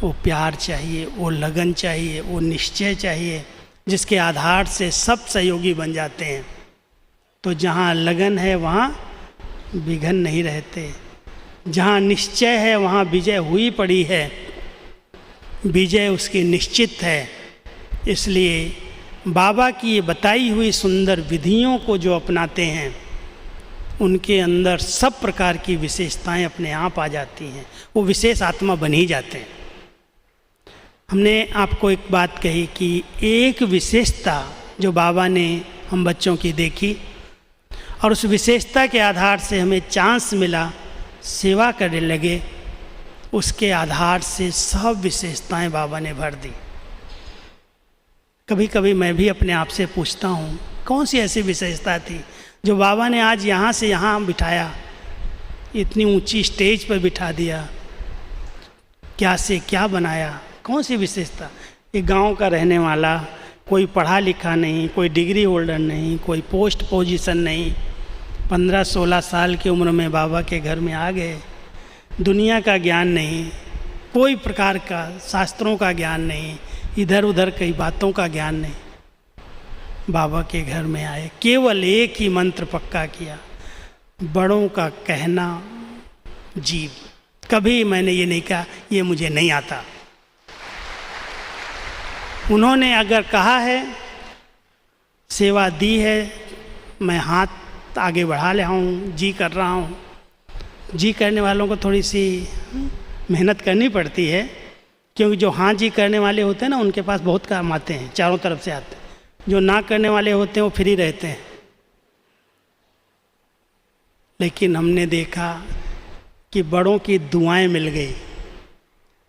वो प्यार चाहिए, वो लगन चाहिए, वो निश्चय चाहिए, जिसके आधार से सब सहयोगी बन जाते हैं। तो जहाँ लगन है वहाँ विघन नहीं रहते, जहाँ निश्चय है वहाँ विजय हुई पड़ी है, विजय उसकी निश्चित है। इसलिए बाबा की ये बताई हुई सुंदर विधियों को जो अपनाते हैं उनके अंदर सब प्रकार की विशेषताएं अपने आप आ जाती हैं, वो विशेष आत्मा बन ही जाते हैं। हमने आपको एक बात कही कि एक विशेषता जो बाबा ने हम बच्चों की देखी और उस विशेषता के आधार से हमें चांस मिला, सेवा करने लगे, उसके आधार से सब विशेषताएं बाबा ने भर दी। कभी कभी मैं भी अपने आप से पूछता हूँ कौन सी ऐसी विशेषता थी जो बाबा ने आज यहाँ से यहाँ बिठाया, इतनी ऊंची स्टेज पर बिठा दिया, क्या से क्या बनाया, कौन सी विशेषता। एक गांव का रहने वाला, कोई पढ़ा लिखा नहीं, कोई डिग्री होल्डर नहीं, कोई पोस्ट पोजीशन नहीं, 15-16 साल की उम्र में बाबा के घर में आ गए। दुनिया का ज्ञान नहीं, कोई प्रकार का शास्त्रों का ज्ञान नहीं, इधर उधर कई बातों का ज्ञान नहीं। बाबा के घर में आए, केवल एक ही मंत्र पक्का किया, बड़ों का कहना जीव। कभी मैंने ये नहीं कहा ये मुझे नहीं आता। उन्होंने अगर कहा है, सेवा दी है, मैं हाथ आगे बढ़ा ले हूँ, जी कर रहा हूँ। जी करने वालों को थोड़ी सी मेहनत करनी पड़ती है, क्योंकि जो हाँ जी करने वाले होते हैं ना उनके पास बहुत काम आते हैं, चारों तरफ से आते हैं। जो ना करने वाले होते हैं वो फ्री रहते हैं। लेकिन हमने देखा कि बड़ों की दुआएं मिल गई,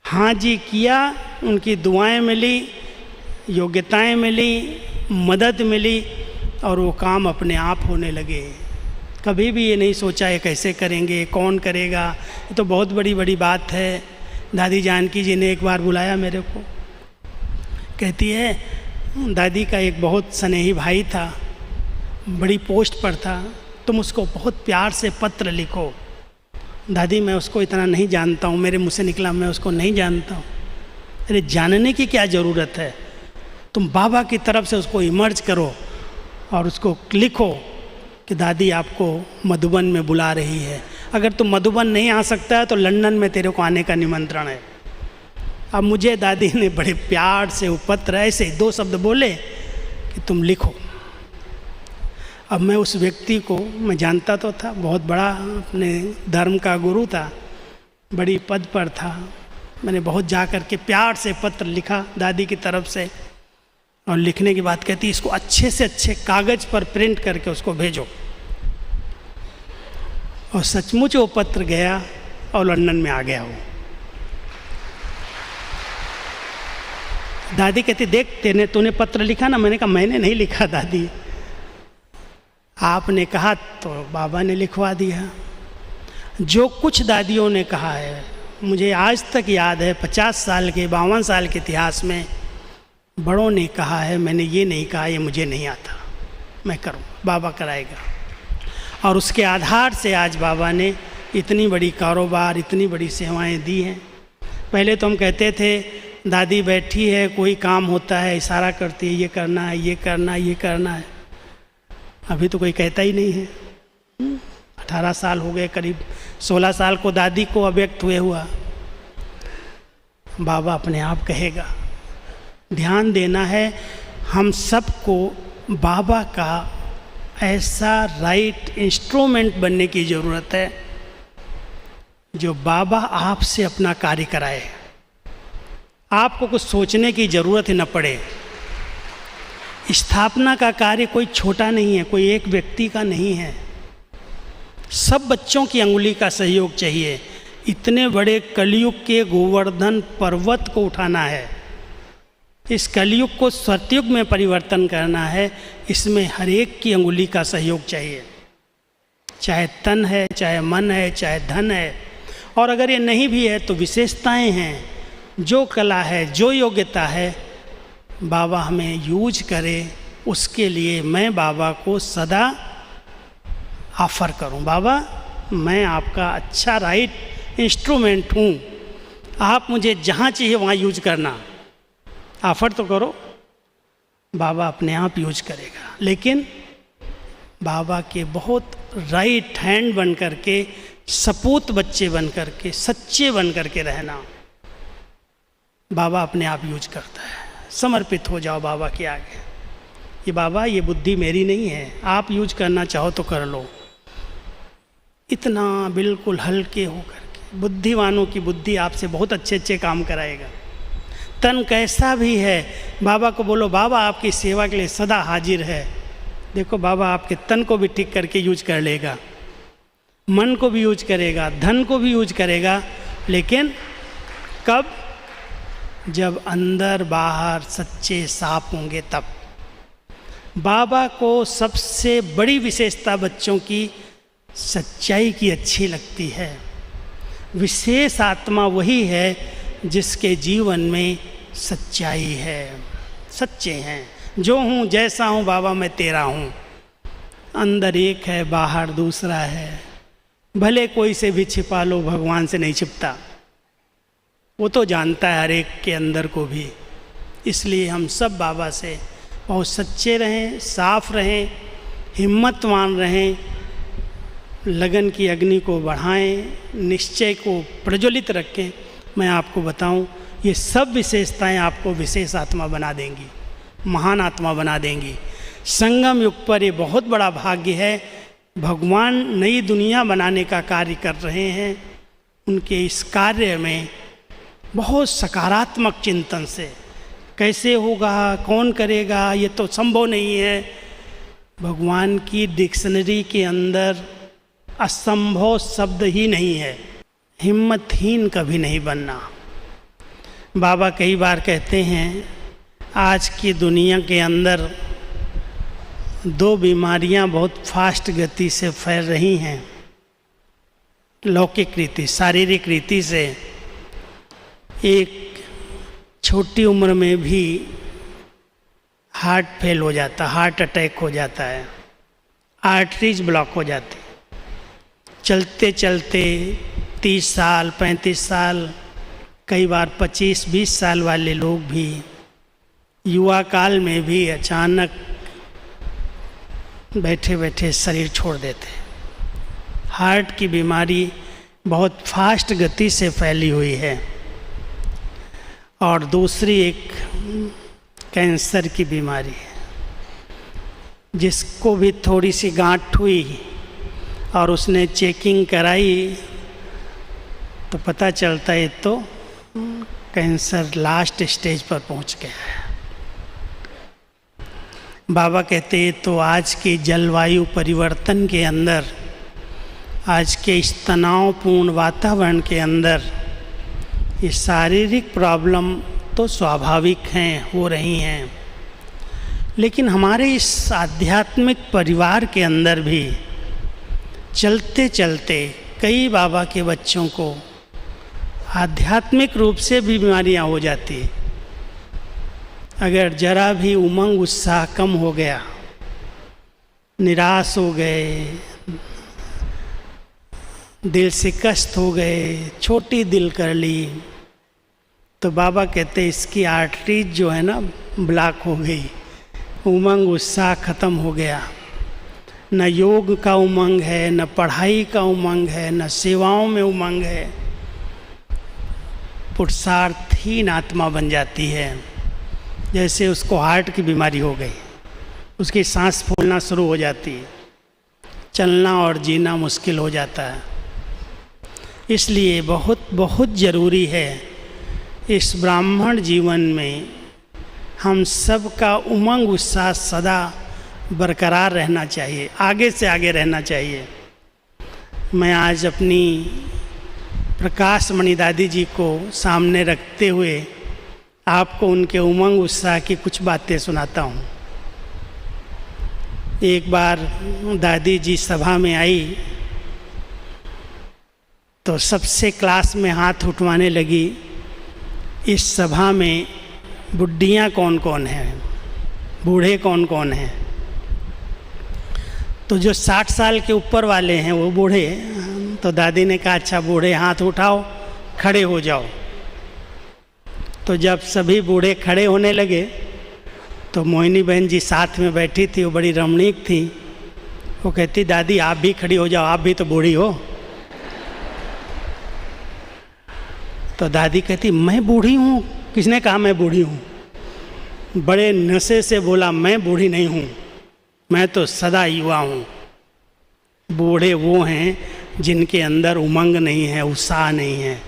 हाँ जी किया, उनकी दुआएं मिली, योग्यताएं मिली, मदद मिली और वो काम अपने आप होने लगे। कभी भी ये नहीं सोचा है कैसे करेंगे, कौन करेगा, ये तो बहुत बड़ी बड़ी बात है। दादी जानकी जी ने एक बार बुलाया मेरे को, कहती है दादी का एक बहुत स्नेही भाई था, बड़ी पोस्ट पर था, तुम उसको बहुत प्यार से पत्र लिखो। दादी मैं उसको इतना नहीं जानता हूँ, मेरे मुँह से निकला मैं उसको नहीं जानता हूँ। अरे जानने की क्या ज़रूरत है, तुम बाबा की तरफ से उसको इमर्ज करो और उसको लिखो कि दादी आपको मधुबन में बुला रही है। अगर तुम मधुबन नहीं आ सकता है तो लंदन में तेरे को आने का निमंत्रण है। अब मुझे दादी ने बड़े प्यार से वो पत्र ऐसे 2 शब्द बोले कि तुम लिखो। अब मैं उस व्यक्ति को मैं जानता तो था, बहुत बड़ा अपने धर्म का गुरु था, बड़ी पद पर था। मैंने बहुत जा कर के प्यार से पत्र लिखा दादी की तरफ से, और लिखने की बात कहती इसको अच्छे से अच्छे कागज़ पर प्रिंट करके उसको भेजो। और सचमुच वो पत्र गया और लंदन में आ गया। वो दादी कहती देख तूने पत्र लिखा ना। मैंने कहा मैंने नहीं लिखा दादी, आपने कहा तो बाबा ने लिखवा दिया। जो कुछ दादियों ने कहा है मुझे आज तक याद है, 50 साल के 52 साल के इतिहास में बड़ों ने कहा है, मैंने ये नहीं कहा ये मुझे नहीं आता, मैं करूँ, बाबा कराएगा। और उसके आधार से आज बाबा ने इतनी बड़ी कारोबार, इतनी बड़ी सेवाएं दी हैं। पहले तो हम कहते थे दादी बैठी है, कोई काम होता है इशारा करती है, ये करना है, ये करना है, ये करना है। अभी तो कोई कहता ही नहीं है। 18 साल हो गए, करीब 16 साल को दादी को अव्यक्त हुए हुआ। बाबा अपने आप कहेगा। ध्यान देना है, हम सबको बाबा का ऐसा राइट इंस्ट्रूमेंट बनने की ज़रूरत है जो बाबा आपसे अपना कार्य कराए। आपको कुछ सोचने की ज़रूरत ही न पड़े। स्थापना का कार्य कोई छोटा नहीं है, कोई एक व्यक्ति का नहीं है। सब बच्चों की अंगुली का सहयोग चाहिए। इतने बड़े कलयुग के गोवर्धन पर्वत को उठाना है, इस कलयुग को सतयुग में परिवर्तन करना है। इसमें हर एक की अंगुली का सहयोग चाहिए, चाहे तन है, चाहे मन है, चाहे धन है। और अगर ये नहीं भी है तो विशेषताएं हैं, जो कला है, जो योग्यता है, बाबा हमें यूज करे, उसके लिए मैं बाबा को सदा ऑफ़र करूं। बाबा मैं आपका अच्छा राइट इंस्ट्रूमेंट हूं, आप मुझे जहाँ चाहिए वहाँ यूज करना, ऑफर तो करो, बाबा अपने आप यूज करेगा। लेकिन बाबा के बहुत राइट हैंड बन कर के, सपूत बच्चे बन कर के, सच्चे बन कर के रहना, बाबा अपने आप यूज करता है। समर्पित हो जाओ बाबा के आगे कि बाबा ये बुद्धि मेरी नहीं है, आप यूज करना चाहो तो कर लो। इतना बिल्कुल हल्के होकर के, बुद्धिमानों की बुद्धि आपसे बहुत अच्छे अच्छे काम कराएगा। तन कैसा भी है, बाबा को बोलो बाबा आपकी सेवा के लिए सदा हाजिर है। देखो बाबा आपके तन को भी ठीक करके यूज कर लेगा, मन को भी यूज करेगा, धन को भी यूज करेगा। लेकिन कब? जब अंदर बाहर सच्चे साफ होंगे तब। बाबा को सबसे बड़ी विशेषता बच्चों की सच्चाई की अच्छी लगती है। विशेष आत्मा वही है जिसके जीवन में सच्चाई है, सच्चे हैं। जो हूँ जैसा हूँ बाबा मैं तेरा हूँ, अंदर एक है बाहर दूसरा है। भले कोई से भी छिपा लो, भगवान से नहीं छिपता, वो तो जानता है हर एक के अंदर को भी। इसलिए हम सब बाबा से बहुत सच्चे रहें, साफ रहें, हिम्मतवान रहें, लगन की अग्नि को बढ़ाएं, निश्चय को प्रज्वलित रखें। मैं आपको बताऊं, ये सब विशेषताएं आपको विशेष आत्मा बना देंगी, महान आत्मा बना देंगी। संगम युग पर ये बहुत बड़ा भाग्य है। भगवान नई दुनिया बनाने का कार्य कर रहे हैं। उनके इस कार्य में बहुत सकारात्मक चिंतन से, कैसे होगा, कौन करेगा, ये तो संभव नहीं है। भगवान की डिक्शनरी के अंदर असंभव शब्द ही नहीं है। हिम्मतहीन कभी नहीं बनना। बाबा कई बार कहते हैं, आज की दुनिया के अंदर दो बीमारियां बहुत फास्ट गति से फैल रही हैं। लौकिक रीति, शारीरिक रीति से एक छोटी उम्र में भी हार्ट फेल हो जाता, हार्ट अटैक हो जाता है, आर्टरीज ब्लॉक हो जाती। चलते चलते 30 साल, 35 साल, कई बार 25-20 साल वाले लोग भी युवा काल में भी अचानक बैठे बैठे शरीर छोड़ देते। हार्ट की बीमारी बहुत फास्ट गति से फैली हुई है। और दूसरी एक कैंसर की बीमारी है, जिसको भी थोड़ी सी गांठ हुई और उसने चेकिंग कराई तो पता चलता है तो कैंसर लास्ट स्टेज पर पहुंच गया है। बाबा कहते हैं तो आज के जलवायु परिवर्तन के अंदर, आज के इस तनावपूर्ण वातावरण के अंदर ये शारीरिक प्रॉब्लम तो स्वाभाविक हैं, हो रही हैं। लेकिन हमारे इस आध्यात्मिक परिवार के अंदर भी चलते चलते कई बाबा के बच्चों को आध्यात्मिक रूप से भी बीमारियां हो जाती। अगर जरा भी उमंग उत्साह कम हो गया, निराश हो गए, दिल शिकस्त हो गए, छोटी दिल कर ली, तो बाबा कहते इसकी आर्टरीज जो है ना ब्लॉक हो गई, उमंग उत्साह खत्म हो गया। न योग का उमंग है, न पढ़ाई का उमंग है, न सेवाओं में उमंग है। पुरुषार्थहीन आत्मा बन जाती है। जैसे उसको हार्ट की बीमारी हो गई, उसकी सांस फूलना शुरू हो जाती है, चलना और जीना मुश्किल हो जाता है। इसलिए बहुत बहुत ज़रूरी है इस ब्राह्मण जीवन में हम सब का उमंग उत्साह सदा बरकरार रहना चाहिए, आगे से आगे रहना चाहिए। मैं आज अपनी प्रकाश मणि दादी जी को सामने रखते हुए आपको उनके उमंग उत्साह की कुछ बातें सुनाता हूँ। एक बार दादी जी सभा में आई तो सबसे क्लास में हाथ उठवाने लगी, इस सभा में बुढ़ियाँ कौन कौन हैं, बूढ़े कौन कौन हैं। तो जो 60 साल के ऊपर वाले हैं वो बूढ़े। तो दादी ने कहा अच्छा बूढ़े हाथ उठाओ, खड़े हो जाओ। तो जब सभी बूढ़े खड़े होने लगे तो मोहिनी बहन जी साथ में बैठी थी, वो बड़ी रमणीक थी। वो कहती, दादी आप भी खड़ी हो जाओ, आप भी तो बूढ़ी हो। तो दादी कहती, मैं बूढ़ी हूँ? किसने कहा मैं बूढ़ी हूँ? बड़े नशे से बोला, मैं बूढ़ी नहीं हूँ, मैं तो सदा युवा हूँ। बूढ़े वो हैं जिनके अंदर उमंग नहीं है, उत्साह नहीं है,